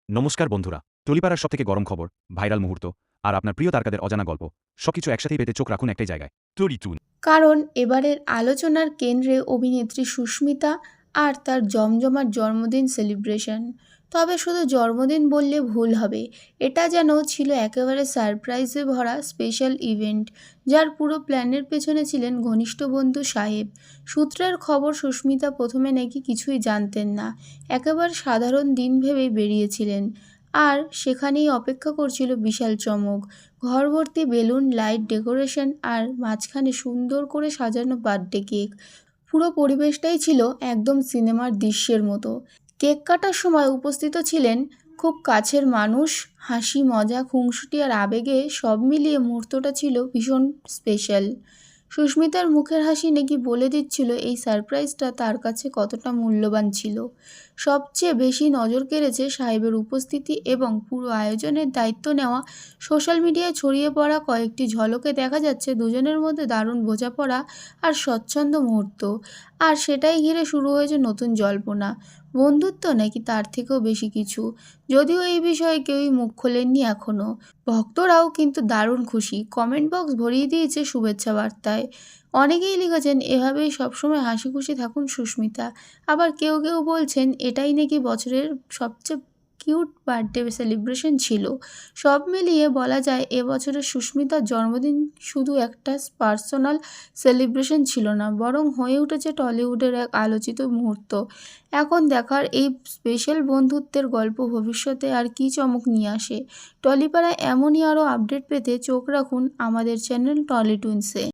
নমস্কার বন্ধুরা, টলিপাড়ার সবথেকে গরম খবর, ভাইরাল মুহূর্ত আর আপনার প্রিয় তারকাদের অজানা গল্প সবকিছু একসাথেই পেতে চোখ রাখুন একটাই জায়গায়, টলিটুন। কারণ এবারের আলোচনার কেন্দ্রে অভিনেত্রী সুস্মিতা আর তার জমজমাট জন্মদিন সেলিব্রেশন। তবে শুধু জন্মদিন বললে ভুল হবে, এটা যেন ছিল একেবারে সারপ্রাইজে ভরা স্পেশাল ইভেন্ট, যার পুরো প্ল্যানের পেছনে ছিলেন ঘনিষ্ঠ বন্ধু সাহেব। সূত্রের খবর, সুস্মিতা প্রথমে নাকি কিছুই জানতেন না, একেবারে সাধারণ দিন ভেবেই বেরিয়েছিলেন। আর সেখানেই অপেক্ষা করছিল বিশাল চমক, ঘরভর্তি বেলুন, লাইট, ডেকোরেশন আর মাঝখানে সুন্দর করে সাজানো বার্থডে কেক। পুরো পরিবেশটাই ছিল একদম সিনেমার দৃশ্যের মতো। কেক কাটার সময় উপস্থিত ছিলেন খুব কাছের মানুষ, হাসি, মজা, খুনসুটি আর আবেগে সব মিলিয়ে মুহূর্তটা ছিল ভীষণ স্পেশাল। সুস্মিতার মুখের হাসি নাকি বলে দিচ্ছিল এই সারপ্রাইজটা তার কাছে কতটা মূল্যবান ছিল। সবচেয়ে বেশি নজর কেড়েছে সাহেবের উপস্থিতি এবং পুরো আয়োজনের দায়িত্ব নেওয়া। সোশ্যাল মিডিয়ায় ছড়িয়ে পড়া কয়েকটি ঝলকে দেখা যাচ্ছে দুজনের মধ্যে দারুণ বোঝাপড়া আর স্বচ্ছন্দ মুহূর্ত। আর সেটাই ঘিরে শুরু হয়েছে নতুন জল্পনা, বন্ধুত্ব নাকি তার থেকেও বেশি কিছু। যদিও এই বিষয়ে কেউই মুখ খোলেননি এখনও। ভক্তরাও কিন্তু দারুণ খুশি, কমেন্ট বক্স ভরিয়ে দিয়েছে শুভেচ্ছা বার্তায়। অনেকেই লিখেছেন এভাবেই সবসময় হাসি খুশি থাকুন সুস্মিতা। আবার কেউ কেউ বলছেন এটাই নাকি বছরের সবচেয়ে কিউট বার্থডে সেলিব্রেশন ছিল। সব মিলিয়ে বলা যায় এবছরের সুস্মিতার জন্মদিন শুধু একটা পার্সোনাল সেলিব্রেশন ছিল না, বরং হয়ে উঠেছে টলিউডের এক আলোচিত মুহূর্ত। এখন দেখার এই স্পেশাল বন্ধুত্বের গল্প ভবিষ্যতে আর কী চমক নিয়ে আসে। টলিপাড়ায় এমনই আরও আপডেট পেতে চোখ রাখুন আমাদের চ্যানেল টলি টুইন্সে।